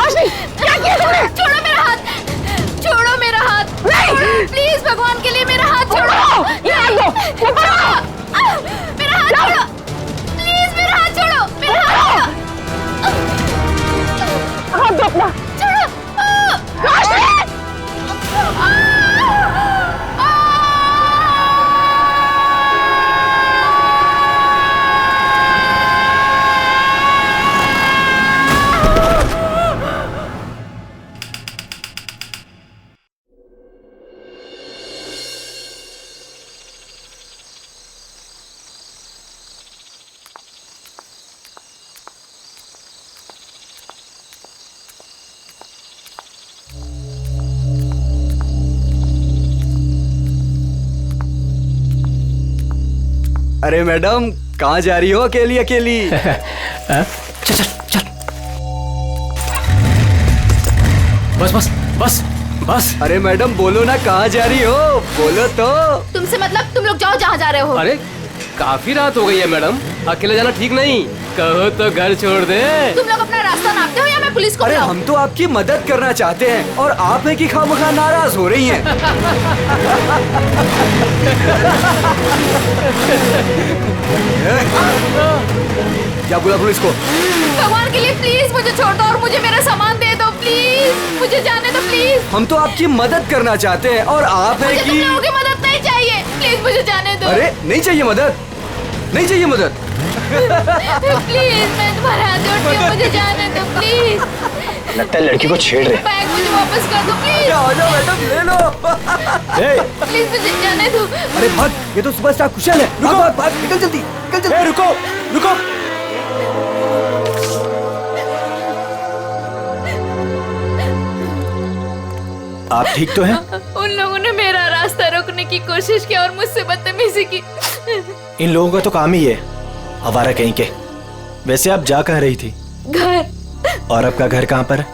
रोशनी, क्या किया तूने? छोड़ो मेरा हाथ, छोड़ो मेरा हाथ, नहीं, प्लीज भगवान के लिए मेरा हाथ छोड़ो। ये हाथ दो, ऊपर आओ। मेरा हाथ छोड़ो, प्लीज मेरा हाथ छोड़ो, मेरा हाथ हाथ दो अपना। छोड़ो। रोशनी! अरे मैडम, कहाँ जा रही हो अकेली अकेली? चल चल चल, बस बस बस बस। अरे मैडम बोलो ना, कहाँ जा रही हो? बोलो तो। तुमसे मतलब तुम लोग जाओ जहाँ जा रहे हो। अरे काफी रात हो गई है मैडम, अकेले जाना ठीक नहीं, कहो तो घर छोड़ दे। तुम लोग अपना रास्ता नापते हो या मैं पुलिस को अरे बुलाऊं? हम तो आपकी मदद करना चाहते हैं और आप है कि खामखा नाराज हो रही हैं। क्या बोला पुलिस को? भगवान के लिए प्लीज मुझे छोड़ दो और मुझे मेरा सामान दे दो, प्लीज मुझे जाने दो प्लीज। हम तो आपकी मदद करना चाहते हैं और आप है मुझे तुम कि लोगों की मदद नहीं चाहिए, प्लीज मुझे जाने दो। अरे नहीं चाहिए मदद, नहीं चाहिए मदद। प्लीज मैं तुम्हारे हाथ जोड़ती हूँ, मुझे जाने दो प्लीज। लगता है लड़की को छेड़ रहे। बैग मुझे वापस कर दो प्लीज, आ जाओ मैडम, ले लो। प्लीज मुझे जाने दो। अरे भाग, ये तो सुपरस्टार कुशल है। भाग भाग भाग, निकल जल्दी, निकल जल्दी। रुको रुको, आप ठीक तो हैं? उन लोगों ने मेरा रास्ता रोकने की कोशिश की और मुझसे बदतमीजी की। इन लोगों का तो काम ही है, आवारा कहीं के। वैसे आप जा कहाँ रही थी? घर, और आपका घर कहाँ पर है?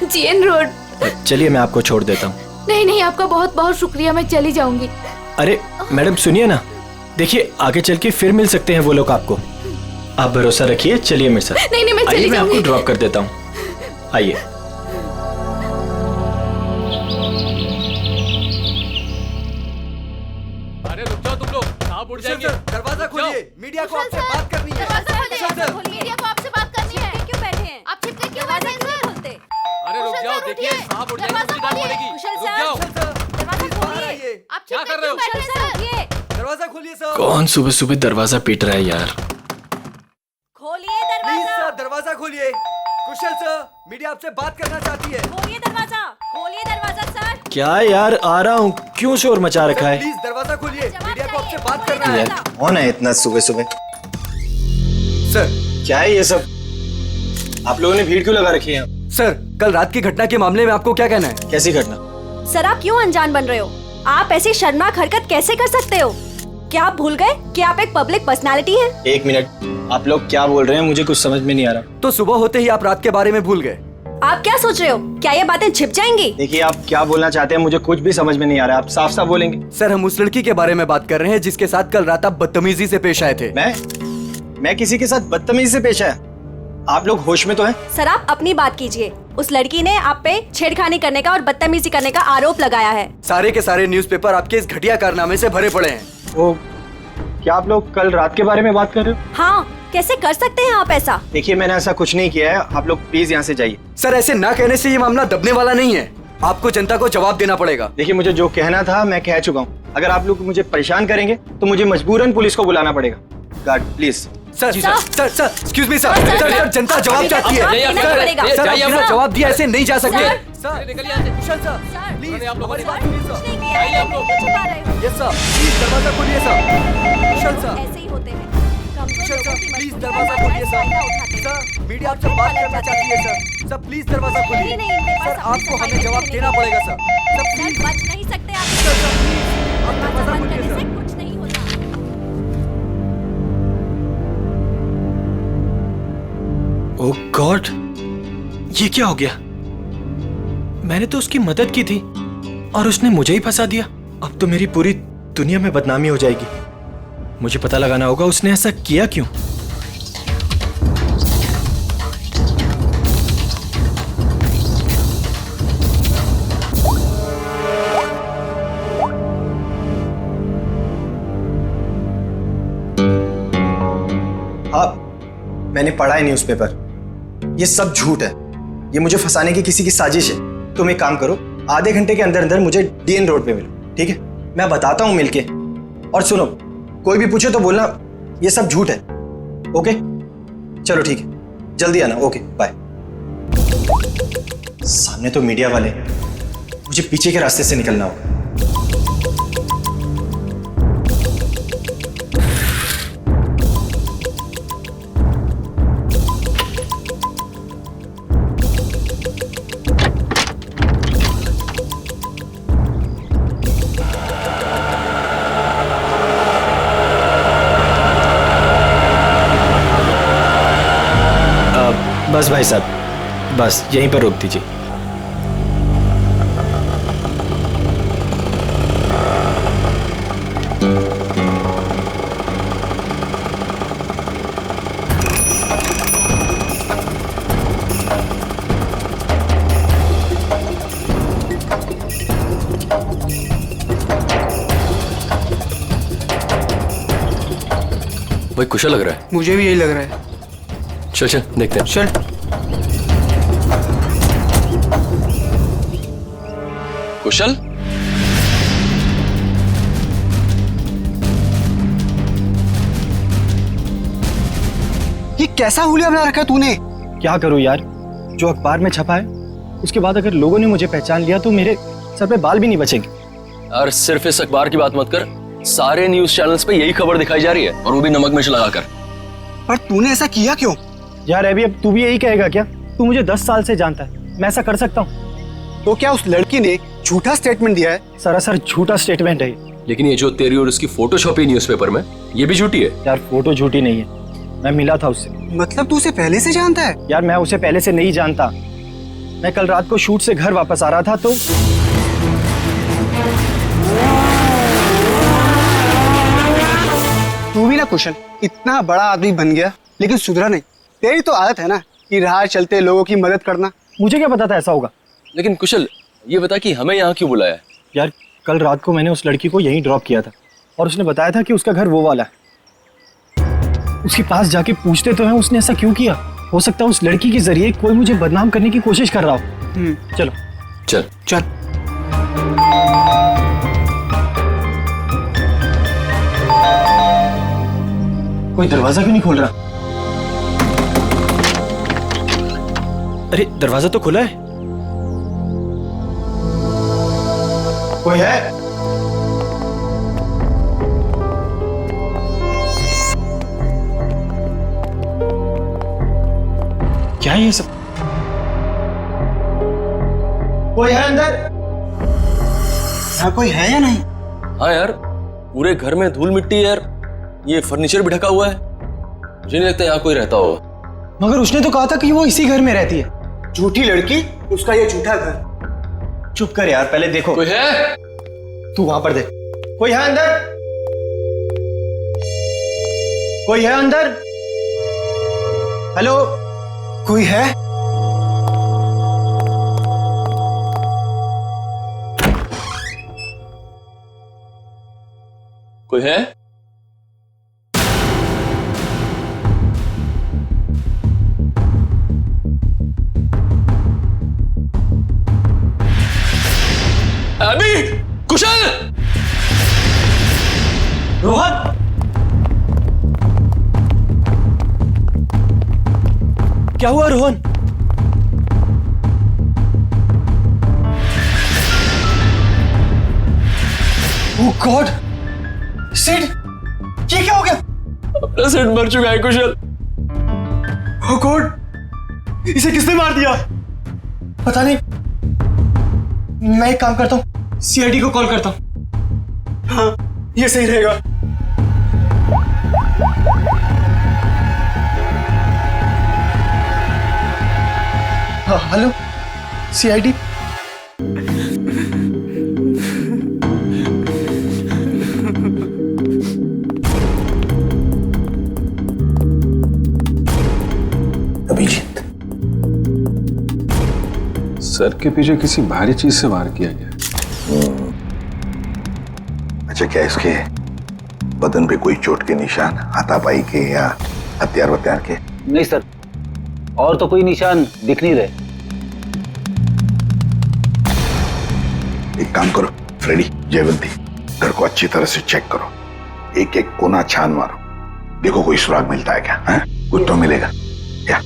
GN road. चलिए मैं आपको छोड़ देता हूँ। नहीं नहीं, आपका बहुत बहुत शुक्रिया, मैं चली जाऊंगी। अरे मैडम सुनिए ना, देखिए आगे चल के फिर मिल सकते हैं वो लोग आपको। आप भरोसा रखिए, चलिए मेरे साथ। नहीं नहीं, मैं आइए, चली मैं आपको जाऊंगी। ड्रॉप कर देता हूँ, आइए। अरे रुक जाओ तुम लोग, कहाँ उड़ जाएंगे? दरवाजा खोलिए, मीडिया को आपसे बात करनी है। दरवाजा खोलिए, कुशल सर। मीडिया को आपसे बात करनी है। क्यों बैठे हैं? आप छिपके क्यों बैठे हैं सर? अरे रुक जाओ, देखिए साहब उड़ जाएंगे, दरवाजा उसकी डांट खोलिए। पड़ेगी। कुशल रुक सर। जाओ। कुशल सर, दरवाजा बाहर खोलिए। आइए। आप क्या छिपके कर रहे हो? क्यों बैठे हैं सर? ये दरवाजा खोलिए सर। कौन सुबह सुबह दरवाजा पीट रहा है यार? खोलिए प्लीज दरवाजा, सर, दरवाजा खोलिए। कुशल सर, मीडिया आपसे बात करना चाहती है। खोलिए दरवाजा, खोलिए दरवाजा सर। क्या यार, आ रहा हूँ, क्यों शोर मचा रखा है? प्लीज दरवाजा खोलिए, जवाब मीडिया को आपसे चाहिए, बात खोलिए करना है। दरवाजा। कौन है इतना सुबह सुबह? सर, क्या है ये सब? आप लोगों ने भीड़ क्यों लगा रखी है? सर कल रात की घटना के मामले में आपको क्या कहना है? कैसी घटना? सर आप क्यों अनजान बन रहे हो? आप ऐसी शर्मनाक हरकत कैसे कर सकते हो? क्या आप भूल गए कि आप एक पब्लिक पर्सनालिटी हैं? एक मिनट, आप लोग क्या बोल रहे हैं? मुझे कुछ समझ में नहीं आ रहा। तो सुबह होते ही आप रात के बारे में भूल गए। आप क्या सोच रहे हो? क्या ये बातें छिप जाएंगी? देखिए आप क्या बोलना चाहते हैं, मुझे कुछ भी समझ में नहीं आ रहा। आप साफ साफ बोलेंगे। सर हम उस लड़की के बारे में बात कर रहे हैं जिसके साथ कल रात आप बदतमीजी से पेश आए थे। मैं किसी के साथ बदतमीजी से पेश आया? आप लोग होश में तो हैं? सर आप अपनी बात कीजिए। उस लड़की ने आप पे छेड़खानी करने का और बदतमीजी करने का आरोप लगाया है। सारे के सारे न्यूज़पेपर आपके इस घटिया कारनामे से भरे पड़े हैं। वो क्या आप लोग कल रात के बारे में बात कर रहे हो? हाँ, कैसे कर सकते हैं आप ऐसा? देखिए मैंने ऐसा कुछ नहीं किया है, आप लोग प्लीज यहाँ से जाइए। सर ऐसे ना कहने से ये मामला दबने वाला नहीं है, आपको जनता को जवाब देना पड़ेगा। देखिए मुझे जो कहना था मैं कह चुका हूँ। अगर आप लोग मुझे परेशान करेंगे तो मुझे मजबूरन पुलिस को बुलाना पड़ेगा। Guard please. Sir excuse me sir, sir जनता जवाब चाहती है। जाइए, देना सर, पड़ेगा। ये सर जाइए आप बिना लोग। जवाब दिया ऐसे नहीं जा सकते। सर। सर निकलिए यहाँ से। कुशल सर, सर, प्लीज उन्होंने आप लोगों हमारी ने बात सुनिए कुछ सर। नहीं किया आइए है, आप लोग। क्यों छुपा रहे हो? यस सर, प्लीज दरवाजा खोलिए सर। कुशल सर, ऐसे ही होते हैं। कमजोर कुशल लोगों सर की प्लीज मजबूरी दरवाजा का खोलिए फायदा सर। उठाते हैं। सर मीडिया आपसे बात करना चाहती है सर। सर प्लीज दरवाजा खोलिए। नहीं, इनके पास सर अपनी आपको सफाई हमें जवाब रखने देना के लिए। पड़ेगा सर। सर सर प्लीज बच नहीं सकते आप। सर प्लीज आप दरवाजा दरवाजा बंद खोलिए करने से सर। कुछ नहीं होता। ओह गॉड, ये क्या हो गया? मैंने तो उसकी मदद की थी और उसने मुझे ही फंसा दिया। अब तो मेरी पूरी दुनिया में बदनामी हो जाएगी। मुझे पता लगाना होगा उसने ऐसा किया क्यों। मैंने पढ़ा है न्यूज़पेपर। ये सब झूठ है। ये मुझे फंसाने की किसी की साजिश है। तुम एक काम करो, आधे घंटे के अंदर अंदर मुझे डीएन रोड पे मिलो, ठीक है? मैं बताता हूँ मिलके। और सुनो, कोई भी पूछे तो बोलना ये सब झूठ है। ओके, चलो ठीक है, जल्दी आना। Okay, bye. सामने तो मीडिया वाले, मुझे पीछे के रास्ते से निकलना होगा। बस भाई साहब, बस यहीं पर रोक दीजिए। भाई कुशल लग रहा है। मुझे भी यही लग रहा है। चल चल देखते हैं। चल। कुशल, ये कैसा हुलिया बना रखा है तूने? क्या करूं यार, जो अखबार में छपा है उसके बाद अगर लोगों ने मुझे पहचान लिया तो मेरे सर पे बाल भी नहीं बचेंगे। और सिर्फ इस अखबार की बात मत कर, सारे न्यूज चैनल्स पे यही खबर दिखाई जा रही है, और वो भी नमक मिर्च लगाकर। पर तूने ऐसा किया क्यों? यार अभी अब तू भी यही कहेगा क्या? तू मुझे 10 साल से जानता है, मैं ऐसा कर सकता हूँ? तो क्या उस लड़की ने झूठा स्टेटमेंट दिया है? सरासर झूठा स्टेटमेंट है। लेकिन ये जो तेरी और उसकी फोटो छपी न्यूज़पेपर में, ये भी झूठी है। यार फोटो झूठी नहीं है, मैं मिला था उससे। मतलब तू उसे पहले से जानता है? यार मैं उसे पहले से नहीं जानता। मैं कल रात को शूट से घर वापस आ रहा था तो तू भी ना कुशल, इतना बड़ा आदमी बन गया लेकिन सुधरा नहीं। तेरी तो आदत है ना कि राह चलते लोगों की मदद करना। मुझे क्या पता था ऐसा होगा। लेकिन कुशल, ये बता कि हमें यहाँ क्यों बुलाया है? यार कल रात को मैंने उस लड़की को यहीं ड्रॉप किया था और उसने बताया था कि उसका घर वो वाला है। उसके पास जाके पूछते तो हैं उसने ऐसा क्यों किया। हो सकता है उस लड़की के जरिए कोई मुझे बदनाम करने की कोशिश कर रहा हो। चलो चल चल। कोई दरवाजा क्यों नहीं खोल रहा? अरे दरवाजा तो खुला है। कोई है? क्या है ये सब? कोई है अंदर? यहाँ कोई है या नहीं? हाँ यार, पूरे घर में धूल मिट्टी है यार, ये फर्नीचर भी ढका हुआ है। मुझे नहीं लगता यहाँ कोई रहता होगा। मगर उसने तो कहा था कि वो इसी घर में रहती है। झूठी लड़की, उसका ये झूठा घर। चुप कर यार, पहले देखो। कोई है? तू वहां पर देख। कोई है अंदर? कोई है अंदर? हेलो, कोई है? कोई है? अभी कुशल, रोहन, क्या हुआ रोहन? ओह गॉड, सिड, ये क्या हो गया? अपना सिड मर चुका है कुशल। ओह गॉड, इसे किसने मार दिया? पता नहीं। मैं एक काम करता हूँ, सीआईडी को कॉल करता हूँ। हाँ, ये सही रहेगा। हाँ, हेलो, सीआईडी। अभिजीत, सर के पीछे किसी भारी चीज से वार किया गया। अच्छा, क्या इसके बदन पे कोई चोट के निशान, हाथापाई के या हथियार वत्यार के? नहीं सर, और तो कोई निशान दिख नहीं रहे। एक काम करो फ्रेडी, जयवंती, घर को अच्छी तरह से चेक करो, एक एक कोना छान मारो, देखो कोई सुराग मिलता है क्या? है? कुछ तो मिलेगा क्या?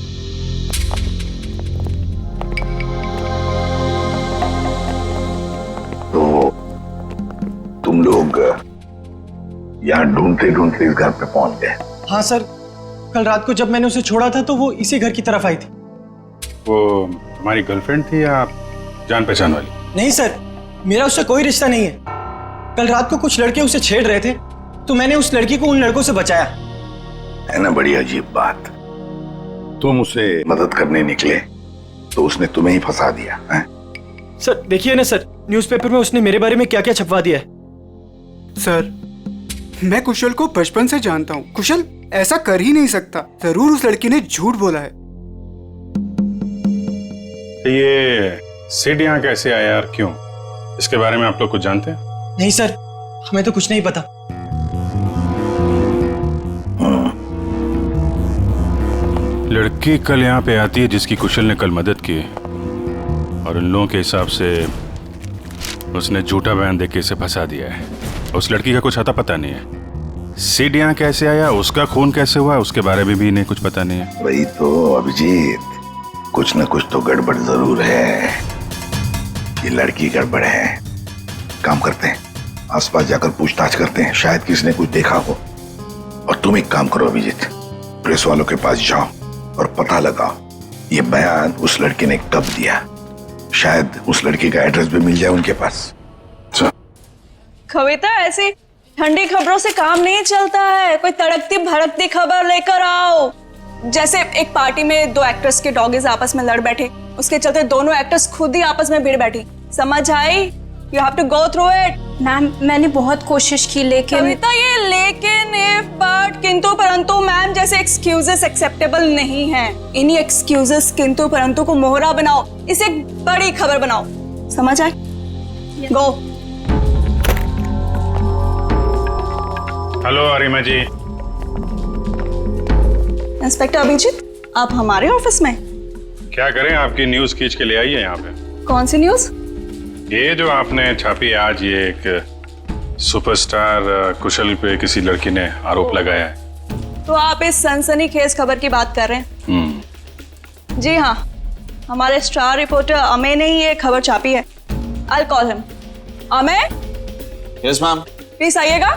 तो तुम लोग यहाँ ढूंढते ढूंढते इस घर पे पहुंच गए? हाँ सर, कल रात को जब मैंने उसे छोड़ा था तो वो इसी घर की तरफ आई थी। वो तुम्हारी गर्लफ्रेंड थी या जान पहचान वाली? नहीं सर, मेरा उससे कोई रिश्ता नहीं है। कल रात को कुछ लड़के उसे छेड़ रहे थे तो मैंने उस लड़की को उन लड़कों से बचाया। है ना बड़ी अजीब बात, तुम उसे मदद करने निकले तो उसने तुम्हें ही फंसा दिया है? सर देखिए ना सर, न्यूज़पेपर में उसने मेरे बारे में क्या क्या छपवा दिया है। सर, मैं कुशल को बचपन से जानता हूँ। कुशल ऐसा कर ही नहीं सकता। जरूर उस लड़की ने झूठ बोला है। ये सिड यहाँ कैसे आया और क्यों, इसके बारे में आप लोग कुछ जानते हैं? नहीं सर, हमें तो कुछ नहीं पता। लड़की कल यहाँ पे आती है जिसकी कुशल ने कल मदद की, और उन लोगों के हिसाब से उसने झूठा बयान देके इसे फंसा दिया है। उस लड़की का कुछ अता पता नहीं है। सिड यहाँ कैसे आया, उसका खून कैसे हुआ, उसके बारे में भी इन्हें कुछ पता नहीं है। वही तो अभिजीत, कुछ न कुछ तो गड़बड़ जरूर है। ये लड़की गड़बड़ है। काम करते हैं, आसपास जाकर पूछताछ करते हैं, शायद किसी ने कुछ देखा हो। और तुम एक काम करो अभिजीत, प्रेस वालों के पास जाओ और पता लगाओ ये बयान उस लड़की ने कब दिया। शायद उस लड़की का एड्रेस भी मिल जाए उनके पास। कविता, ऐसी ठंडी खबरों से काम नहीं चलता है। कोई तड़कती भड़कती खबर लेकर आओ। जैसे एक पार्टी में दो एक्ट्रेस के डॉगीज आपस में लड़ बैठे, उसके चलते दोनों एक्ट्रेस खुद ही आपस में भिड़ बैठी। समझ आई? You have to go through it. Ma'am, मैंने बहुत कोशिश की लेकिन कविता, ये लेकिन, इफ, बट, किंतु परंतु मैम जैसे एक्सक्यूजेस एक्सेप्टेबल नहीं है। इन्हीं एक्सक्यूजेस किंतु परंतु को मोहरा बनाओ, इसे एक बड़ी खबर बनाओ। समझ आए? गो। हेलो अरिमा जी। इंस्पेक्टर अभिजीत, आप हमारे ऑफिस में? क्या करें, आपकी न्यूज खींच के ले आई है यहाँ पे। कौन सी न्यूज? ये जो आपने छापी है आज, ये एक सुपरस्टार कुशल पे किसी लड़की ने आरोप लगाया है। तो आप इस सनसनीखेज खबर की बात कर रहे हैं? जी हाँ, हमारे स्टार रिपोर्टर अमेय ने ही ये खबर छापी है। I'll call him. Ameya? Yes ma'am. Please आइएगा।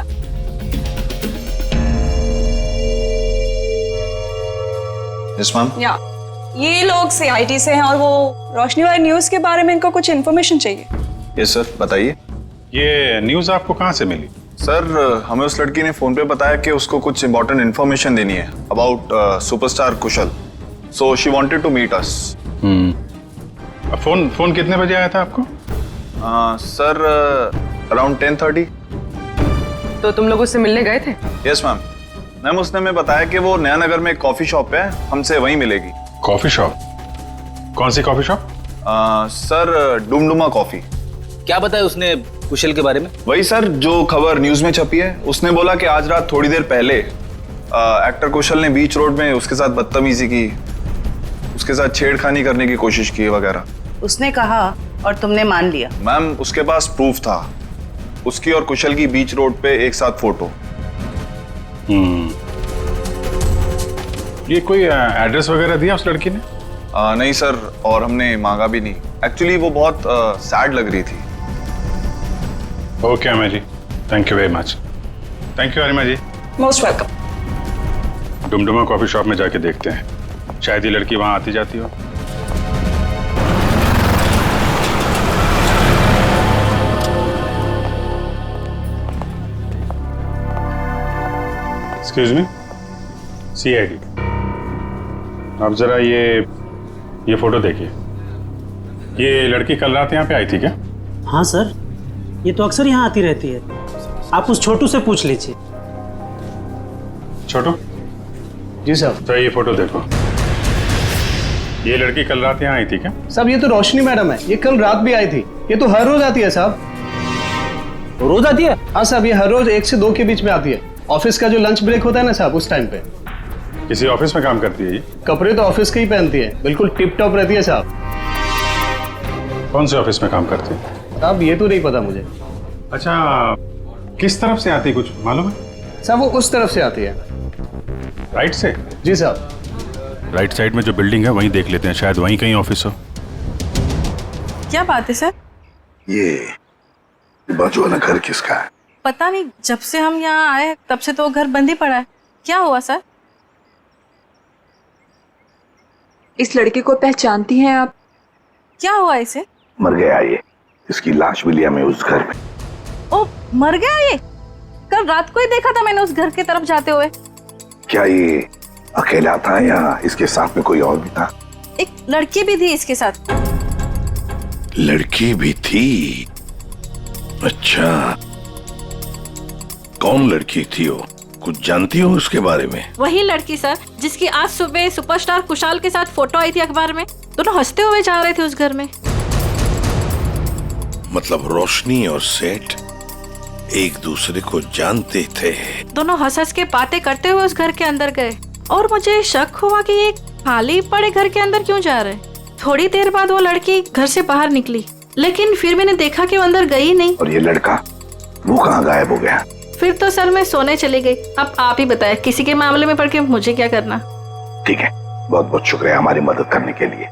Yes ma'am. या ये लोग CID से हैं और वो रोशनी वाली न्यूज के बारे में इनको कुछ इन्फॉर्मेशन चाहिए। यस सर, बताइए। ये न्यूज आपको कहाँ से मिली? सर, हमें उस लड़की ने फोन पे बताया कि उसको कुछ इंपॉर्टेंट इन्फॉर्मेशन देनी है about superstar Kushal, so she wanted to meet us. Phone कितने बजे आया था आपको? Sir, around 10:30। तो तुम लोग उससे मिलने गए थे? Yes ma'am. मैम, उसने हमें बताया कि वो नया नगर में एक कॉफी शॉप है, हमसे वहीं मिलेगी। Coffee shop? कौन सी coffee shop? Sir, Dumduma coffee. क्या बताया उसने कुशल के बारे में? वही सर, जो खबर न्यूज में छपी है। उसने बोला कि आज रात थोड़ी देर पहले एक्टर कुशल ने बीच रोड में उसके साथ बदतमीजी की, उसके साथ छेड़खानी करने की कोशिश की वगैरह। उसने कहा और तुमने मान लिया? मैम, उसके पास प्रूफ था, उसकी और कुशल की बीच रोड पे एक साथ फोटो। ये कोई एड्रेस वगैरह दिया उस लड़की ने? नहीं सर, और हमने मांगा भी नहीं। एक्चुअली वो बहुत सैड लग रही थी। Okay Amey ji, thank you very much. Thank you Arima ji. Most welcome. Dumduma coffee shop में जाके देखते हैं, शायद ये लड़की वहां आती जाती हो। एक्सक्यूज मी, CID, आप जरा ये फोटो देखिए। ये लड़की कल रात यहाँ पे आई थी क्या? हाँ सर, ये तो अक्सर यहाँ आती रहती है। आप उस छोटू से पूछ लीजिए। छोटू? जी सर। तो ये फोटो देखो, ये लड़की कल रात यहाँ आई थी क्या? साहब, ये तो रोशनी मैडम है, ये कल रात भी आई थी। ये तो हर रोज आती है साहब। रोज आती है? हाँ साहब, ये हर रोज 1 से 2 के बीच में आती है। ऑफिस का जो लंच ब्रेक होता है ना साहब, उस टाइम पे। किसी ऑफिस में काम करती है ये? कपड़े तो ऑफिस के ही पहनती है, बिल्कुल टिप टॉप रहती है साहब। कौन से ऑफिस में काम करती है? साहब ये तो नहीं पता मुझे। अच्छा, किस तरफ से आती है कुछ मालूम है? साहब वो उस तरफ से आती है। राइट से? जी साहब। राइट साइड में जो बिल्डिंग है वहीं देख लेते हैं, शायद वहीं कहीं ऑफिस हो। क्या बात है सर? ये बाजू वाला घर किसका है? पता नहीं, जब से हम यहाँ आए तब से तो घर बंद ही पड़ा है। क्या हुआ सर? इस लड़के को पहचानती हैं आप? क्या हुआ इसे? मर गया ये, इसकी लाश भी लिया मैं उस घर में। ओ, मर गया ये? कल रात को ही देखा था मैंने उस घर की तरफ जाते हुए। क्या ये अकेला था या इसके साथ में कोई और भी था? एक लड़की भी थी इसके साथ। लड़की भी थी? अच्छा, कौन लड़की थी वो? कुछ जानती हो उसके बारे में? वही लड़की सर, जिसकी आज सुबह सुपरस्टार कुशाल के साथ फोटो आई थी अखबार में। दोनों हंसते हुए जा रहे थे उस घर में। मतलब रोशनी और सेठ एक दूसरे को जानते थे? दोनों हंस हंस के बातें करते हुए उस घर के अंदर गए और मुझे शक हुआ कि ये खाली पड़े घर के अंदर क्यों जा रहे। थोड़ी देर बाद वो लड़की घर से बाहर निकली, लेकिन फिर मैंने देखा कि वो अंदर गई नहीं। और ये लड़का वो कहाँ गायब हो गया? फिर तो सर मैं सोने चली गई। अब आप ही बताएं, किसी के मामले में पड़ के मुझे क्या करना। ठीक है, बहुत बहुत शुक्रिया हमारी मदद करने के लिए।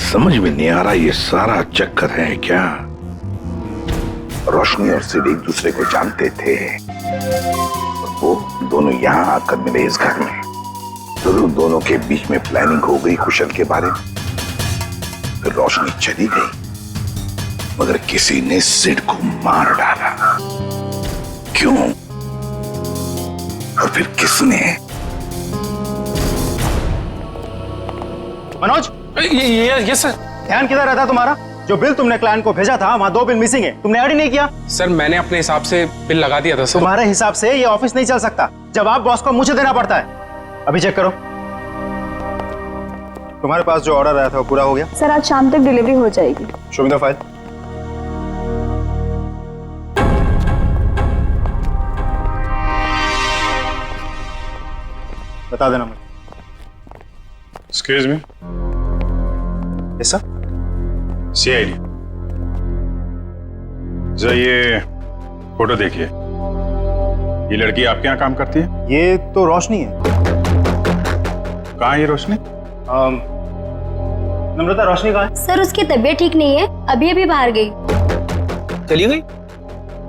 समझ में नहीं आ रहा ये सारा चक्कर है क्या? रोशनी और सिड एक दूसरे को जानते थे और वो दोनों यहाँ आकर मिले इस घर में। जरूर दोनों के बीच में प्लानिंग हो गई कुशल के बारे में। फिर रोशनी चली गई, मगर किसी ने सिड को मार डाला। क्यों? और फिर किसने? मनोज, ये सर। ध्यान किधर रहता तुम्हारा? जो बिल तुमने क्लाइंट को भेजा था वहाँ 2 बिल मिसिंग है, तुमने ऐड ही नहीं किया। सर मैंने अपने हिसाब से बिल लगा दिया था सर। तुम्हारे हिसाब से ये ऑफिस नहीं चल सकता। जवाब बॉस को मुझे देना पड़ता है। अभी चेक करो, तुम्हारे पास जो ऑर्डर आया था वो पूरा हो गया? सर आज शाम तक डिलीवरी हो जाएगी। Show me the file. बता देना मुझे। Excuse me. Yes sir. CID, जरा ये फोटो देखिए। ये लड़की आपके यहाँ काम करती है? ये तो रोशनी है। कहाँ है ये रोशनी? नम्रता, रोशनी कहाँ है? सर उसकी तबीयत ठीक नहीं है, अभी अभी बाहर गई। चली गई?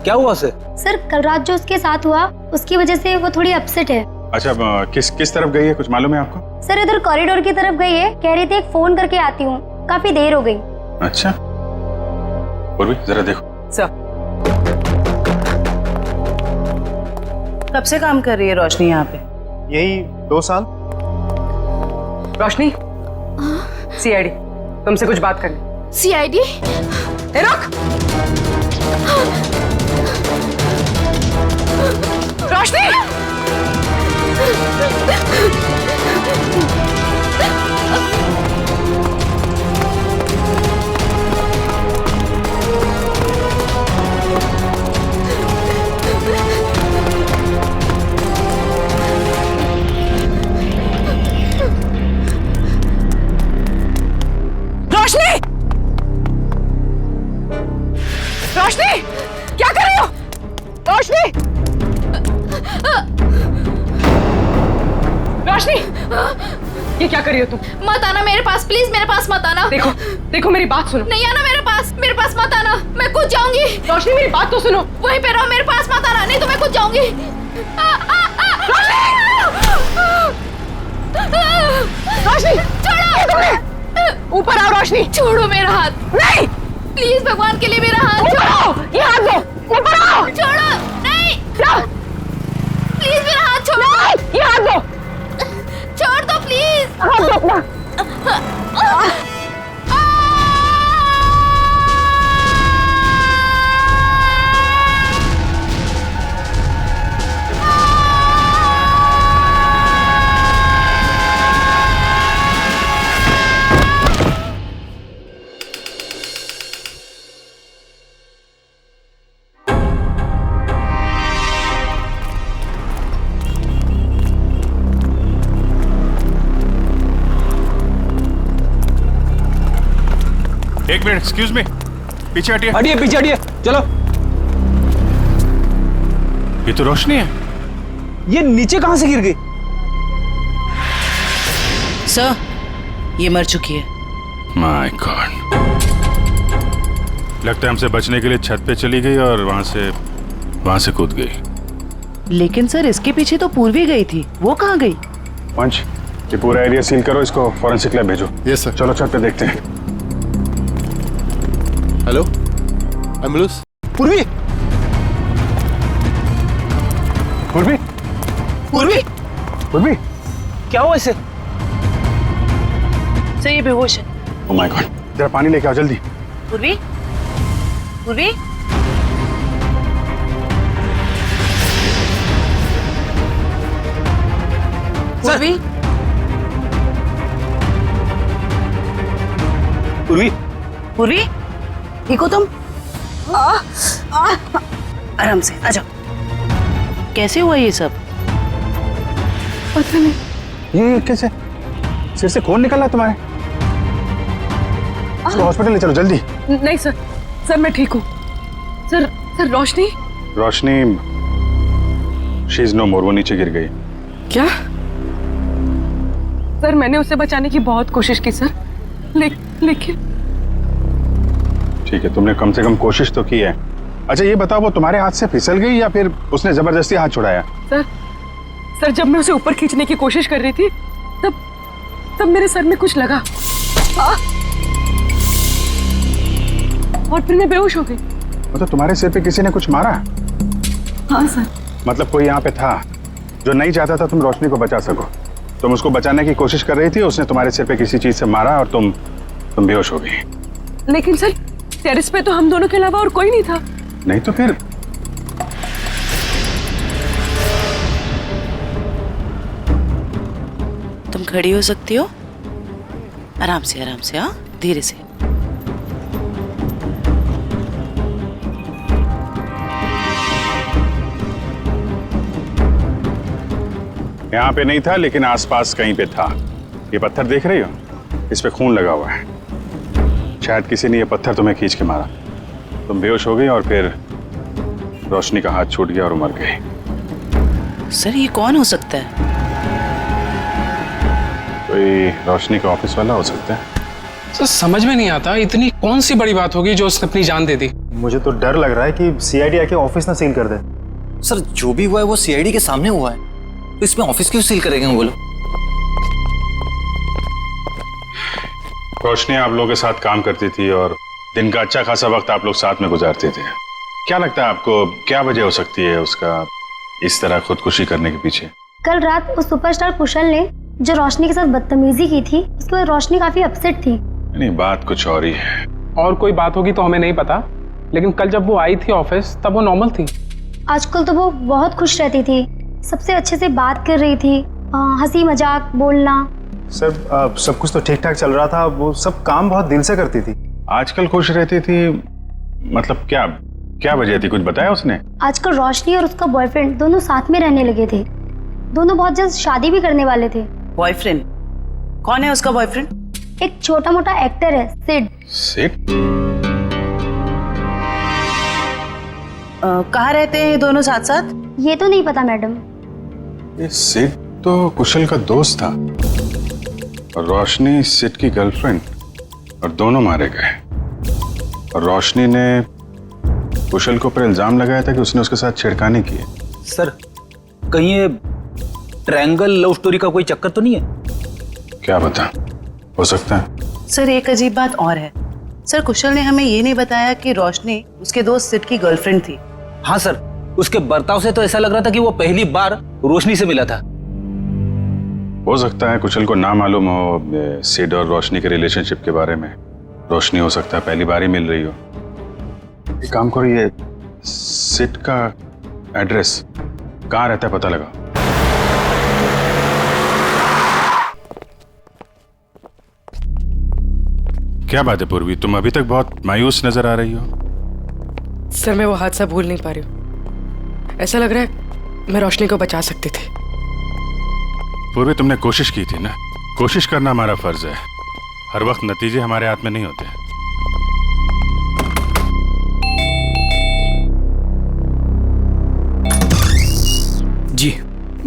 क्या हुआ उसे? सर कल रात जो उसके साथ हुआ उसकी वजह से वो थोड़ी अपसेट है। अच्छा, किस तरफ गई है, कुछ मालूम है आपको? सर इधर कॉरिडोर की तरफ गई है, कह रही थी एक फोन करके आती हूँ, काफी देर हो गई। अच्छा, और भी जरा देखो। सर, कब से काम कर रही है रोशनी यहाँ पे? यही 2 साल। रोशनी, सीआईडी, तुमसे कुछ बात करनी। सीआईडी? रुक! रोशनी! रोशनी! रोशनी! क्या कर रही हो? रोशनी! रोशनी! ये क्या कर रही हो तुम? मत आना मेरे पास, प्लीज मेरे पास मत आना। देखो, देखो मेरी बात सुनो। नहीं आना मेरे पास मत आना, मैं कूद जाऊंगी। रोशनी मेरी बात तो सुनो। वहीं पे रहो, मेरे पास मत आना, नहीं तो मैं कूद जाऊंगी। रोशनी! छोड़ो! ऊपर आओ रोशनी! छोड़ो मेरा हाथ। नहीं! प्लीज भगवान के लिए मेरा हाथ छोड़ो! ये हाथ दो! ऊपर आओ! छोड़ो! नहीं! प्लीज मेरा हाथ छोड़ो! ये हाथ दो! छोड़ दो प्लीज! हाथ दो अपना! एक मिनट, एक्सक्यूज मी, पीछे हटिए। हटिए, पीछे हटिए, चलो। ये तो रोशनी है। ये नीचे कहां से गिर गई? सर, ये मर चुकी है। माय गॉड, लगता है हमसे बचने के लिए छत पे चली गई और वहां से कूद गई। लेकिन सर, इसके पीछे तो पूर्वी गई थी, वो कहाँ गई? पंच, ये पूरा एरिया सील करो, इसको फॉरेंसिक लैब भेजो। Yes sir. चलो छत पे देखते हैं। Hello, ambulance. पूर्वी, पूर्वी, पूर्वी, पूर्वी, क्या हुआ इसे? सर, ये बेहोश है। ओह माय गॉड, जरा पानी लेके आओ जल्दी। पूर्वी, पूर्वी, पूर्वी, पूर्वी, पूर्वी, ठीक हो तुम? आराम से आ जाओ। कैसे हुआ ये सब? पता नहीं। ये कैसे? सिर से खून निकल रहा है तुम्हारे? इसको हॉस्पिटल ले चलो जल्दी। नहीं सर, सर मैं ठीक हूँ। Sir Roshni? Roshni, she is no more, वो नीचे गिर गई। क्या? सर मैंने उसे बचाने की बहुत कोशिश की सर, लेकिन ठीक है, तुमने कम से कम कोशिश तो की है। अच्छा ये बताओ, वो तुम्हारे हाथ से फिसल गई या फिर उसने जबरदस्ती हाथ छुड़ाया? सर जब मैं उसे ऊपर खींचने की कोशिश कर रही थी तब मेरे सर में कुछ लगा और फिर मैं बेहोश हो गई। मतलब तुम्हारे सिर पे किसी ने कुछ मारा? हाँ सर। मतलब कोई यहाँ पे था जो नहीं चाहता था तुम रोशनी को बचा सको। तुम उसको बचाने की कोशिश कर रही थी, उसने तुम्हारे सिर पे किसी चीज से मारा और तुम बेहोश हो गई। लेकिन सर टेरेस पे तो हम दोनों के अलावा और कोई नहीं था। नहीं तो फिर? तुम खड़ी हो सकती हो? आराम से, आराम से, हाँ, धीरे से। यहाँ पे नहीं था लेकिन आसपास कहीं पे था। ये पत्थर देख रही हो? इस पे खून लगा हुआ है। शायद किसी ने ये पत्थर तुम्हें खींच के मारा, तुम बेहोश हो गई और फिर रोशनी का हाथ छूट गया और मर गई। सर ये कौन हो सकता है? कोई रोशनी का ऑफिस वाला हो सकता है। सर समझ में नहीं आता, इतनी कौन सी बड़ी बात होगी जो उसने अपनी जान दे दी? मुझे तो डर लग रहा है कि सीआईडी आके ऑफिस ना सील कर दे। सर जो भी हुआ है वो सीआईडी के सामने हुआ है, तो इसमें ऑफिस क्यों सील करेंगे बोलो? रोशनी आप लोगों के साथ काम करती थी और दिन का अच्छा खासा वक्त आप लोग साथ में गुजारते थे। क्या लगता है आपको, क्या वजह हो सकती है उसका इस तरह खुदकुशी करने के पीछे? कल रात उस सुपरस्टार कुशल ने जो रोशनी के साथ बदतमीजी की थी, उसके बाद रोशनी काफी अपसेट थी। नहीं, बात कुछ और ही है। और कोई बात होगी तो हमें नहीं पता, लेकिन कल जब वो आई थी ऑफिस तब वो नॉर्मल थी। आजकल तो वो बहुत खुश रहती थी, सबसे अच्छे से बात कर रही थी, हंसी मजाक बोलना। सर सब कुछ तो ठीक ठाक चल रहा था, वो सब काम बहुत दिल से करती थी। आजकल खुश रहती थी मतलब क्या वजह थी, कुछ बताया उसने? आजकल रोशनी और उसका बॉयफ्रेंड दोनों साथ में रहने लगे थे। दोनों बहुत जल्द शादी भी करने वाले थे। बॉयफ्रेंड? कौन है उसका बॉयफ्रेंड? एक छोटा मोटा एक्टर है, सिड। सिड? कहाँ रहते हैं दोनों साथ साथ? ये तो नहीं पता मैडम। ये सिड तो कुशल का दोस्त था और रोशनी सिड की गर्लफ्रेंड, और दोनों मारे गए। और रोशनी ने कुशल को पर इल्जाम लगाया था कि उसने उसके साथ छेड़खानी की है। सर कहीं ये ट्रायंगल लव स्टोरी का कोई चक्कर तो नहीं है? क्या बता, हो सकता है। सर एक अजीब बात और है। सर कुशल ने हमें ये नहीं बताया कि रोशनी उसके दोस्त सिड की गर्लफ्रेंड थी। हाँ सर, उसके बर्ताव से तो ऐसा लग रहा था कि वो पहली बार रोशनी से मिला था। हो सकता है कुशल को ना मालूम हो सिड और रोशनी के रिलेशनशिप के बारे में। रोशनी हो सकता है पहली बार ही मिल रही हो। एक काम करो, ये सिड का एड्रेस कहाँ रहता है पता लगा। क्या बात है पूर्वी, तुम अभी तक बहुत मायूस नजर आ रही हो। सर मैं वो हादसा भूल नहीं पा रही हूँ। ऐसा लग रहा है मैं रोशनी को बचा सकती थी। पूर्वी तुमने कोशिश की थी ना, कोशिश करना हमारा फर्ज है। हर वक्त नतीजे हमारे हाथ में नहीं होते।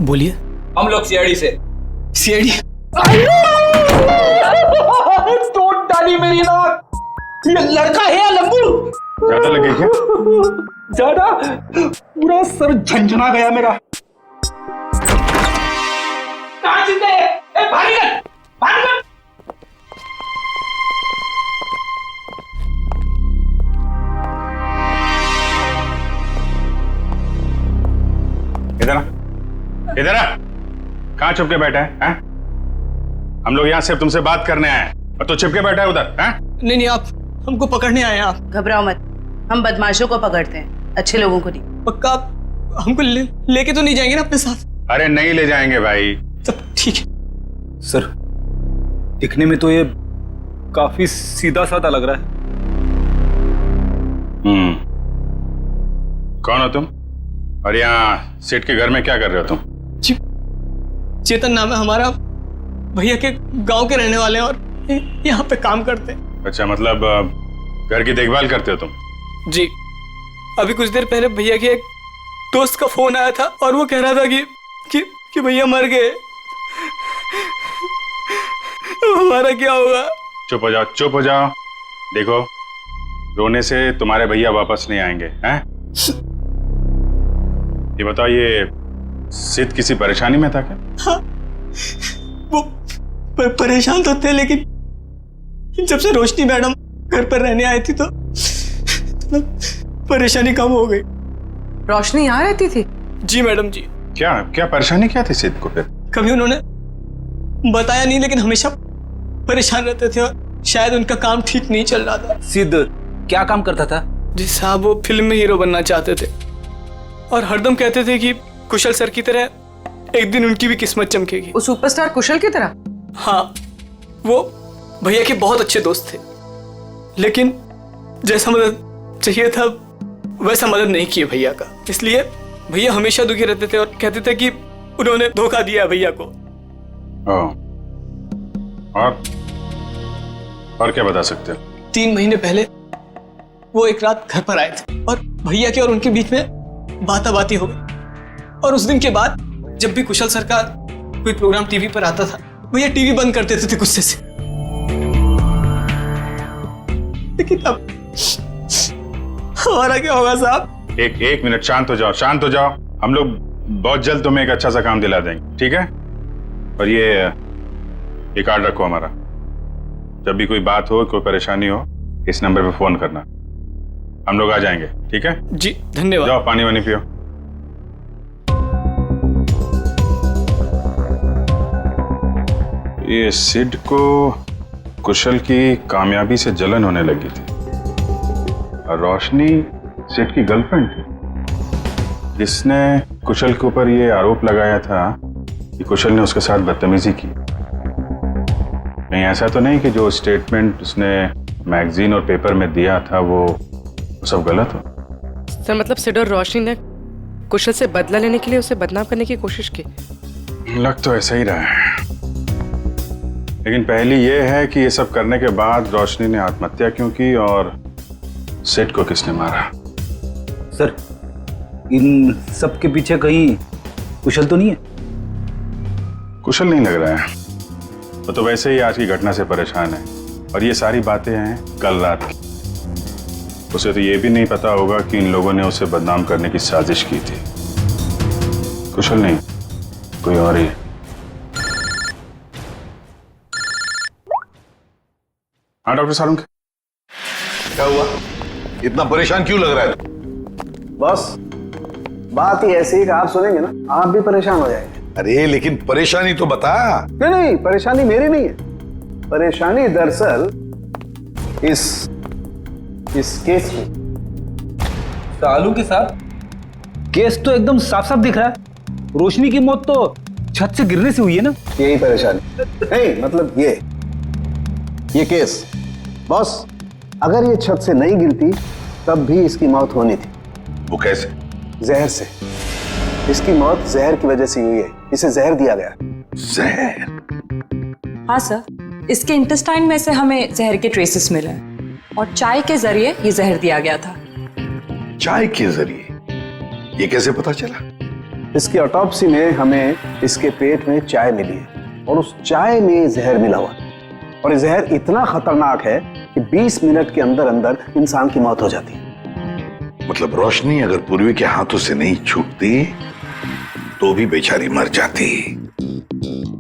बोलिए। हम लोग सीआईडी से। सीआईडी? तोड़ डाली मेरी नाक। ये लड़का है या लंबू? ज्यादा लगे क्या? ज्यादा, पूरा सर झंझना गया मेरा। कहाँ जिंदा है? ए, बाहर निकल, बाहर निकल। इधर आ, इधर आ। कहाँ छुप के बैठा है? हम लोग यहाँ सिर्फ तुमसे बात करने आए हैं और तू छिप के बैठा है उधर? नहीं नहीं, आप हमको पकड़ने आए हैं। आप घबराओ मत, हम बदमाशों को पकड़ते हैं, अच्छे लोगों को नहीं। पक्का आप हमको लेके तो नहीं जाएंगे ना अपने साथ? अरे नहीं ले जाएंगे भाई। सब ठीक है। सर, दिखने में तो ये काफी सीधा साधा लग रहा है। कौन हो तुम? और यहाँ सेठ के घर में क्या कर रहे हो तुम? जी, चेतन नाम है हमारा, भैया के गांव के रहने वाले हैं और यहाँ पे काम करते हैं। अच्छा, मतलब घर की देखभाल करते हो तुम? जी, अभी कुछ देर पहले भैया के एक दोस्त का फोन आया था और वो कह रहा था कि भैया मर गए। हमारा क्या होगा? चुप हो जाओ, चुप हो जाओ। देखो, रोने से तुम्हारे भैया वापस नहीं आएंगे, हैं? ये बताओ, ये सिद्ध किसी परेशानी में था क्या? हाँ, वो परेशान तो थे, लेकिन जब से रोशनी मैडम घर पर रहने आई थी तो परेशानी कम हो गई। रोशनी यहाँ रहती थी? जी मैडम जी। क्या परेशानी क्या थी सिद्ध को फिर? कभी उन्होंने बताया नहीं, लेकिन हमेशा परेशान रहते थे और शायद उनका काम ठीक नहीं चल रहा था। सिद्ध क्या काम करता था? जी साहब, वो फिल्म में हीरो बनना चाहते थे और हरदम कहते थे कि कुशल सर की तरह एक दिन उनकी भी किस्मत चमकेगी। वो सुपरस्टार कुशल की तरह? हाँ, वो भैया के बहुत अच्छे दोस्त थे, लेकिन जैसा मदद चाहिए था वैसा मदद नहीं किए भैया का। इसलिए भैया हमेशा दुखी रहते थे और कहते थे कि उन्होंने धोखा दिया भैया को। और क्या बता सकते हो? 3 महीने पहले वो एक रात घर पर आए थे और भैया के और उनके बीच में बाताबाती हो गई। और उस दिन के बाद जब भी कुशल सर का कोई प्रोग्राम टीवी पर आता था, भैया टीवी बंद कर देते थे गुस्से से। लेकिन अब हमारा क्या होगा साहब? एक मिनट, शांत हो जाओ, शांत हो जाओ। हम लोग बहुत जल्द तुम्हें एक अच्छा सा काम दिला देंगे, ठीक है? और ये कार्ड रखो हमारा। जब भी कोई बात हो, कोई परेशानी हो, इस नंबर पे फोन करना, हम लोग आ जाएंगे, ठीक है? जी धन्यवाद। जाओ पानी वानी पियो। ये सिड को कुशल की कामयाबी से जलन होने लगी थी और रोशनी सिड की गर्लफ्रेंड थी, जिसने कुशल के ऊपर ये आरोप लगाया था कि कुशल ने उसके साथ बदतमीजी की। नहीं, ऐसा तो नहीं कि जो स्टेटमेंट उसने मैगजीन और पेपर में दिया था वो सब गलत हो? सर, मतलब सिड और रोशनी ने कुशल से बदला लेने के लिए उसे बदनाम करने की कोशिश की। लग तो ऐसा ही रहा है, लेकिन पहली ये है कि ये सब करने के बाद रोशनी ने आत्महत्या क्यों की और सिड को किसने मारा? सर, इन सब के पीछे कहीं कुशल तो नहीं है? कुशल नहीं लग रहा है, वो तो वैसे ही आज की घटना से परेशान है और ये सारी बातें हैं कल रात की। उसे तो ये भी नहीं पता होगा कि इन लोगों ने उसे बदनाम करने की साजिश की थी। कुशल नहीं, कोई और ही। हाँ डॉक्टर सारुंग, क्या हुआ? इतना परेशान क्यों लग रहा है? बस बात ही ऐसी है कि आप सुनेंगे ना आप भी परेशान हो जाएंगे। अरे लेकिन परेशानी तो बता। नहीं, परेशानी मेरी नहीं है। परेशानी दरअसल इस केस की। सालू के साथ केस तो एकदम साफ साफ दिख रहा है। रोशनी की मौत तो छत से गिरने से हुई है ना? यही परेशानी नहीं, मतलब ये केस बॉस, अगर ये छत से नहीं गिरती तब भी इसकी मौत होनी थी। वो कैसे? जहर से। इसकी मौत जहर की वजह से हुई है, इसे जहर दिया गया। जहर? हाँ सर, इसके इंटेस्टाइन में से हमें जहर के ट्रेसेस मिले हैं और चाय के जरिए ये जहर दिया गया था। चाय के जरिए? ये कैसे पता चला? इसकी ऑटोप्सी में हमें इसके पेट में चाय मिली है और उस चाय में जहर मिला हुआ और ये जहर इतना खतरनाक है कि 20 मिनट के अंदर अंदर इंसान की मौत हो जाती है। मतलब रोशनी अगर पूर्वी के हाथों से नहीं छूटती तो भी बेचारी मर जाती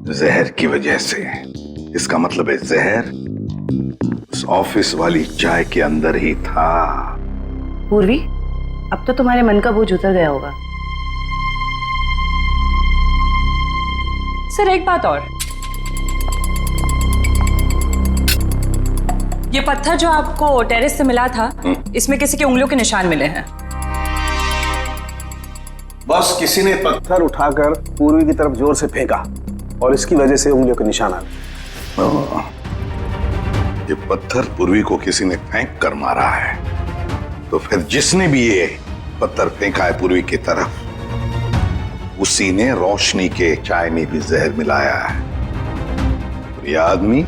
जहर की वजह से। इसका मतलब है जहर उस ऑफिस वाली चाय के अंदर ही था। पूर्वी, अब तो तुम्हारे मन का बोझ उतर गया होगा। सर एक बात और, ये पत्थर जो आपको टेरेस से मिला था, इसमें किसी के उंगलियों के निशान मिले हैं। बस किसी ने पत्थर उठाकर पूर्वी की तरफ जोर से फेंका और इसकी वजह से उंगलियों के निशान आ गए। ये पत्थर पूर्वी को किसी ने फेंक कर मारा है, तो फिर जिसने भी ये पत्थर फेंका है पूर्वी की तरफ, उसी ने रोशनी के चाय में भी जहर मिलाया है। और ये आदमी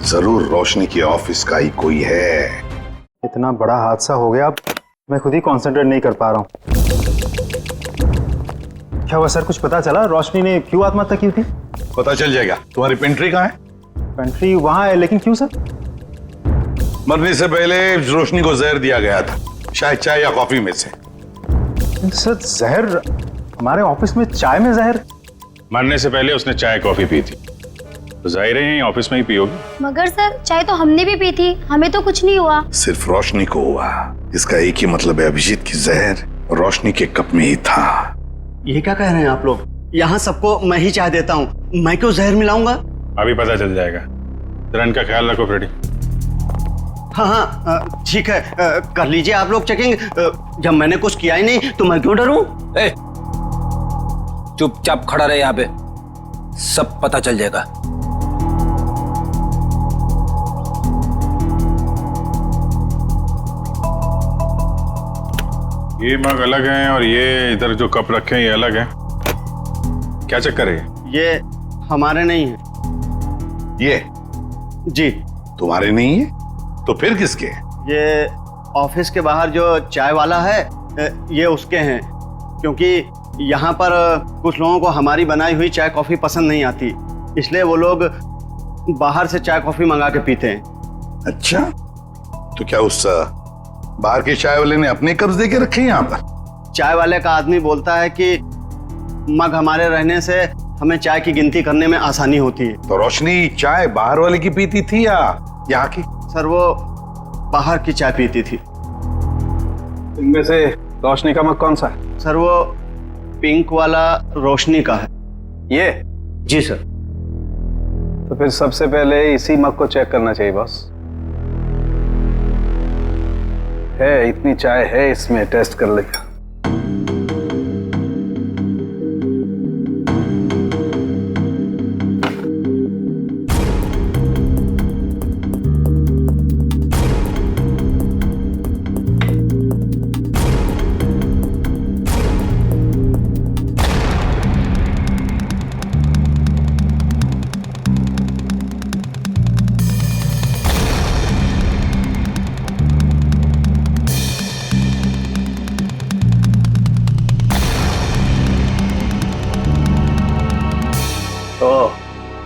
जरूर रोशनी के ऑफिस का ही कोई है। इतना बड़ा हादसा हो गया, अब मैं खुद ही कंसंट्रेट नहीं कर पा रहा हूँ। क्या हुआ सर, कुछ पता चला रोशनी ने क्यों आत्महत्या की थी? पता चल जाएगा। तुम्हारी पेंट्री कहाँ है? पेंट्री वहां है, लेकिन क्यों सर? मरने से पहले रोशनी को जहर दिया गया था, शायद चाय या कॉफी में से। सर जहर? हमारे ऑफिस में चाय में जहर? मरने से पहले उसने चाय कॉफी पी थी, तो जाहिर है यहीं ऑफिस में ही पी होगी। मगर सर चाय तो हमने भी पी थी, हमें तो कुछ नहीं हुआ। सिर्फ रोशनी को हुआ। इसका एक ही मतलब है, अभिजीत की जहर रोशनी के कप में ही था। ये क्या कह रहे हैं आप लोग? यहाँ सबको मैं ही चाय देता हूँ, मैं क्यों जहर मिलाऊंगा? अभी पता चल जाएगा। जरा इनका ख्याल रखो फ्रेडी। हाँ हाँ ठीक है, कर लीजिए आप लोग चेकिंग। जब मैंने कुछ किया ही नहीं तो मैं क्यों डरूं? चुपचाप खड़ा रहे यहाँ पे, सब पता चल जाएगा। ये मग अलग हैं और ये इधर जो कप रखे हैं ये अलग हैं। क्या चक्कर है? ये हमारे नहीं है। ये जी तुम्हारे नहीं है तो फिर किसके? ये ऑफिस के बाहर जो चाय वाला है ये उसके हैं, क्योंकि यहाँ पर कुछ लोगों को हमारी बनाई हुई चाय कॉफी पसंद नहीं आती, इसलिए वो लोग बाहर से चाय कॉफी मंगा के पीते हैं। अच्छा, तो क्या उस बाहर के चाय वाले ने अपने कब्ज दे के रखे यहाँ पर? चाय वाले का आदमी बोलता है कि मग हमारे रहने से हमें चाय की गिनती करने में आसानी होती है। तो रोशनी चाय बाहर वाले की पीती थी या यहाँ की? सर वो बाहर की चाय पीती थी। इनमें से रोशनी का मग कौन सा है? सर वो पिंक वाला रोशनी का है। ये? जी सर। तो फिर सबसे पहले इसी मग को चेक करना चाहिए बॉस। है इतनी चाय है इसमें, टेस्ट कर लेगा।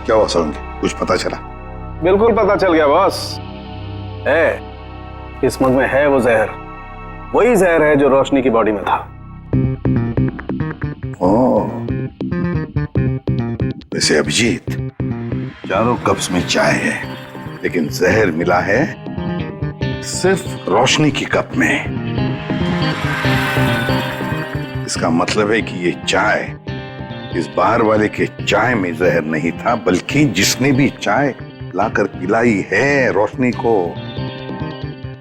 क्या हुआ सरोंगी, कुछ पता चला? बिल्कुल पता चल गया बॉस। है इस मग में है वो जहर, वही जहर है जो रोशनी की बॉडी में था। ओह, वैसे अभिजीत, चारों कप्स में चाय है, लेकिन जहर मिला है सिर्फ रोशनी की कप में। इसका मतलब है कि ये चाय इस बाहर वाले के चाय में जहर नहीं था, बल्कि जिसने भी चाय लाकर पिलाई है रोशनी को,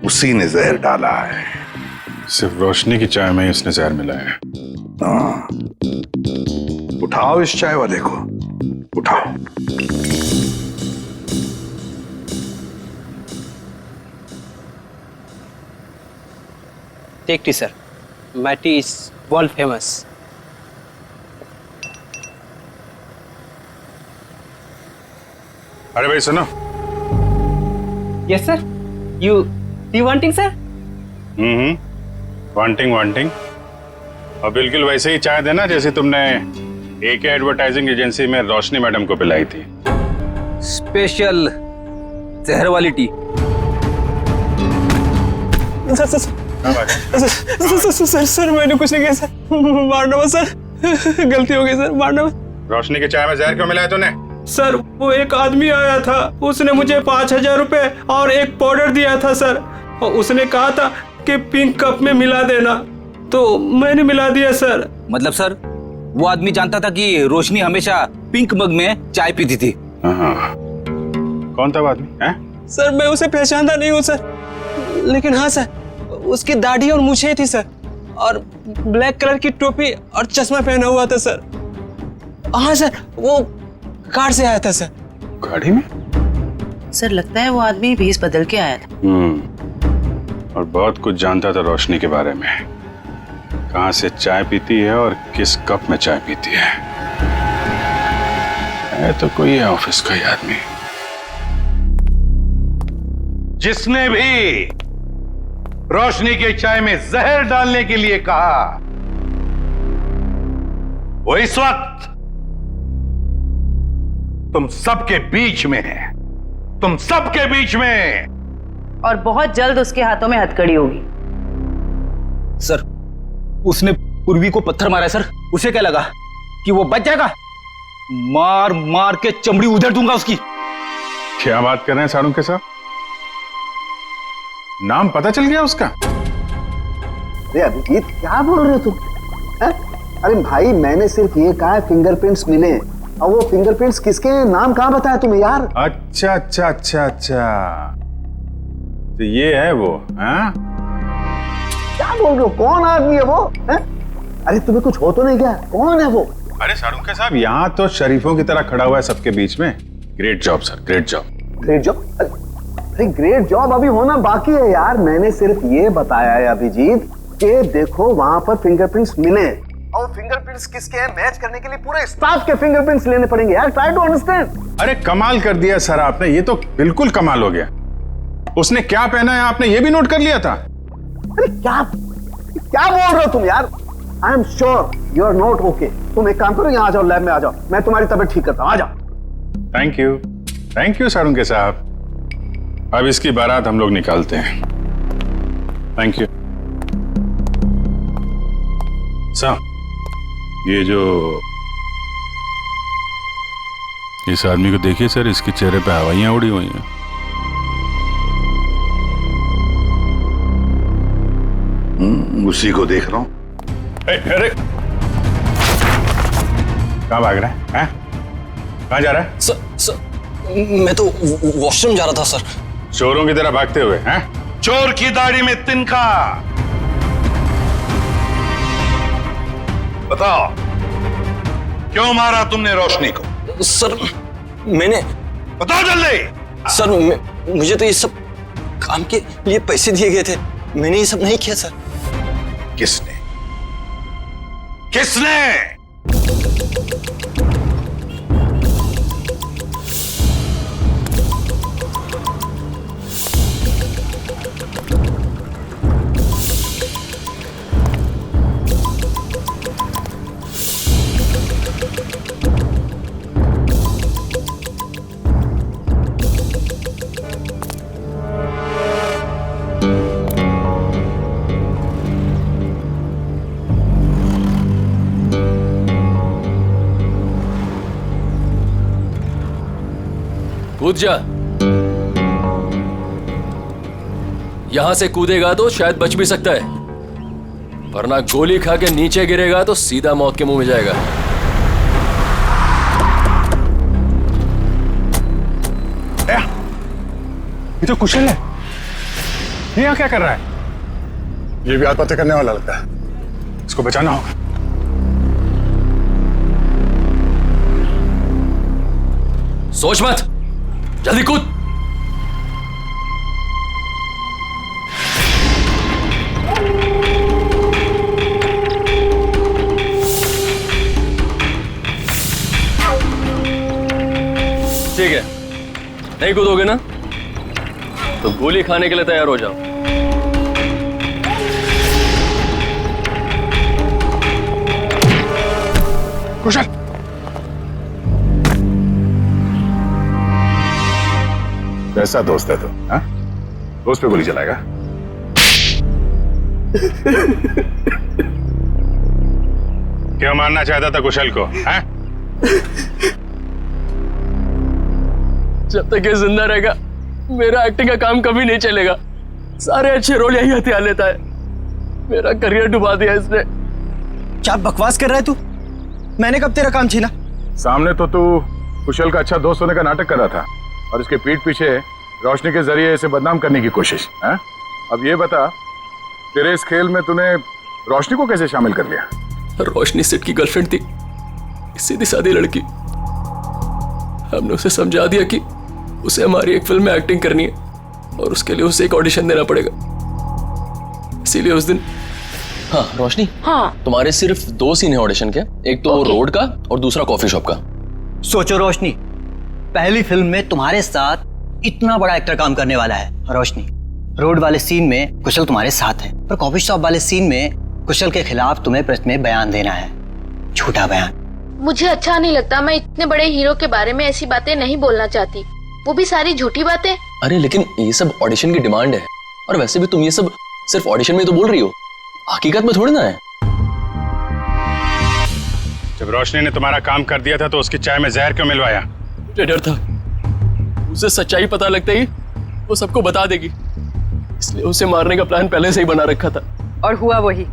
उसी ने जहर डाला है। सिर्फ रोशनी की चाय में इसने जहर मिलाया है। हाँ, उठाओ इस चाय वाले को, उठाओ। Take tea, sir. My tea is world famous. अरे भाई सुनो। Yes, sir. You wanting, sir? Wanting और बिल्कुल वैसे ही चाय देना जैसे तुमने AK एडवर्टाइजिंग एजेंसी में रोशनी मैडम को पिलाई थी। स्पेशल जहर वाली टी। सर मैंने कुछ नहीं किया सर, मारना मत सर, गलती हो गई सर, मारना मत। रोशनी के चाय में जहर क्यों मिलाया तूने? सर वो एक आदमी आया था, उसने मुझे 5,000 रुपए और एक पाउडर दिया था सर, और उसने कहा था कि पिंक कप में मिला देना, तो मैंने मिला दिया सर। मतलब सर वो आदमी जानता था कि रोशनी हमेशा पिंक मग में चाय पीती थी। हाँ। कौन था वो आदमी? सर मैं उसे पहचानता नहीं हूँ सर, लेकिन हाँ सर उसकी दाढ़ी और मूछें थी सर, और ब्लैक कलर की टोपी और चश्मा पहना हुआ था सर। हाँ सर वो कार से आया था सर। गाड़ी में? सर लगता है वो आदमी भेष बदल के आया था। और बहुत कुछ जानता था रोशनी के बारे में, कहाँ से चाय पीती है और किस कप में चाय पीती है तो कोई है ऑफिस का ही आदमी। जिसने भी रोशनी के चाय में जहर डालने के लिए कहा, वो इस वक्त तुम सबके बीच में है, तुम सबके बीच में, और बहुत जल्द उसके हाथों में हथकड़ी होगी। सर उसने पूर्वी को पत्थर मारा है सर, उसे क्या लगा कि वो बच जाएगा? मार मार के चमड़ी उधेड़ दूंगा उसकी। क्या बात कर रहे हैं सारुण के साथ? नाम पता चल गया उसका? अरे अभिजीत क्या बोल रहे हो तुम? अरे भाई मैंने सिर्फ ये कहा फिंगरप्रिंट्स मिले, और वो फिंगरप्रिंट्स किसके हैं, नाम कहाँ बताया तुम्हें यार? अच्छा अच्छा अच्छा अच्छा, तो ये है वो? हाँ क्या बोल रहे हो? कौन आदमी है वो? अरे तुम्हें कुछ हो तो नहीं क्या? कौन है वो? अरे सारुण के साहब यहाँ तो शरीफों की तरह खड़ा हुआ है सबके बीच में। Great job sir, great job. Great job? अरे ग्रेट जॉब अभी होना बाकी है यार। मैंने सिर्फ ये बताया है अभिजीत कि देखो वहां पर फिंगरप्रिंट्स मिले, और फिंगरप्रिंट्स किसके हैं मैच करने के लिए पूरे स्टाफ के फिंगरप्रिंट्स लेने पड़ेंगे यार। Try to understand. अरे कमाल कर दिया सर आपने, ये तो बिल्कुल कमाल हो गया। उसने क्या पहना है आपने ये भी नोट कर लिया था? अरे क्या बोल रहे हो तुम यार? I am sure you are not okay. तुम एक काम करो, यहाँ आ जाओ, लैब में आ जाओ, मैं तुम्हारी तबीयत ठीक करता हूँ। आ जाओ। थैंक यू सारुण के साहब। अब इसकी बारात हम लोग निकालते हैं। Thank you sir. ये जो इस आदमी को देखिए सर, इसके चेहरे पे हवाइयां उड़ी हुई हैं। उसी को देख रहा हूं। अरे कहाँ भाग रहा है? कहाँ जा रहा है? सर मैं तो वॉशरूम जा रहा था सर। चोरों की तरह भागते हुए हैं? चोर की दाढ़ी में तिनका। बताओ क्यों मारा तुमने रोशनी को? सर मैंने, बताओ जल्दी। सर मुझे तो ये सब काम के लिए पैसे दिए गए थे, मैंने ये सब नहीं किया सर। किसने? किसने? कूद जा। यहां से कूदेगा तो शायद बच भी सकता है, वरना गोली खा के नीचे गिरेगा तो सीधा मौत के मुंह में जाएगा। ये तो कुशल है, ये यहाँ क्या कर रहा है? ये भी आत्महत्या करने वाला लगता है, इसको बचाना होगा। सोच मत, जल्दी कूद। ठीक है, नहीं कूदोगे ना तो गोली खाने के लिए तैयार हो जाओ। कुशल, कैसा दोस्त है तू? हाँ? दोस्त पे गोली चलाएगा? क्यों मारना चाहता था कुशल को? हाँ? जब तक ये जिंदा रहेगा मेरा एक्टिंग का काम कभी नहीं चलेगा। सारे अच्छे रोल यही हथियार लेता है। मेरा करियर डुबा दिया इसने। क्या बकवास कर रहा है तू? मैंने कब तेरा काम छीना? सामने तो तू कुशल का अच्छा दोस्त होने का नाटक कर रहा था और इसके पीठ पीछे रोशनी के जरिए इसे बदनाम करने की कोशिश। है? अब ये बता, तेरे इस खेल में तूने रोशनी को कैसे शामिल कर लिया? रोशनी सेठ की गर्लफ्रेंड थी, सीधी सादी लड़की। हमने उसे समझा दिया कि उसे हमारी एक फिल्म में एक्टिंग करनी है और उसके लिए उसे एक ऑडिशन देना पड़ेगा। इसीलिए उस दिन। हाँ रोशनी, हाँ तुम्हारे सिर्फ 2 सीन है ऑडिशन के, एक तो रोड का और दूसरा कॉफी शॉप का। सोचो रोशनी, पहली फिल्म में तुम्हारे साथ इतना बड़ा एक्टर काम करने वाला है। रोशनी, रोड वाले सीन में कुशल तुम्हारे साथ है, पर कॉफी शॉप वाले सीन में कुशल के खिलाफ तुम्हें प्रेस में बयान देना है, झूठा बयान। मुझे अच्छा नहीं लगता। मैं इतने बड़े हीरो के बारे में ऐसी बातें नहीं बोलना चाहती, वो भी सारी झूठी बातें। अरे लेकिन ये सब ऑडिशन की डिमांड है, और वैसे भी तुम ये सब सिर्फ ऑडिशन में तो बोल रही हो, हकीकत में थोड़ी ना है। जब रोशनी ने तुम्हारा काम कर दिया था तो उसकी चाय में जहर क्यों मिलवाया? मुझे डर था उसे सच्चाई पता लगते ही वो सबको बता देगी, इसलिए उसे मारने का प्लान पहले से ही बना रखा था। और हुआ वही,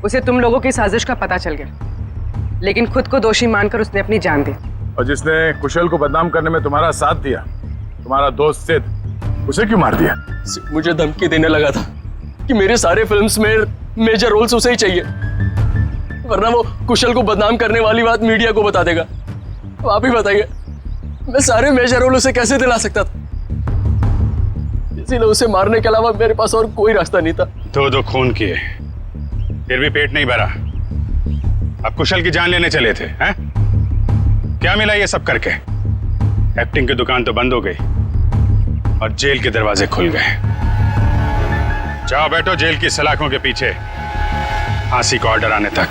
उसे तुम लोगों की साजिश का पता चल गया, लेकिन खुद को दोषी मानकर उसने अपनी जान दी। और जिसने कुशल को बदनाम करने में तुम्हारा साथ दिया, तुम्हारा दोस्त सिद्ध, उसे क्यों मार दिया? मुझे धमकी देने लगा था कि मेरे सारे फिल्म्स में मेजर रोल्स उसे ही चाहिए, वरना वो कुशल को बदनाम करने वाली बात मीडिया को बता देगा। तो आप ही बताइए, मैं सारे मेजर रोल उसे कैसे दिला सकता था? इसीलिए उसे मारने के अलावा मेरे पास और कोई रास्ता नहीं था। 2 खून किए, फिर भी पेट नहीं भरा। अब कुशल की जान लेने चले थे, हैं? क्या मिला ये सब करके? एक्टिंग की दुकान तो बंद हो गई और जेल के दरवाजे खुल गए। जाओ बैठो जेल की सलाखों के पीछे, फांसी का ऑर्डर आने तक।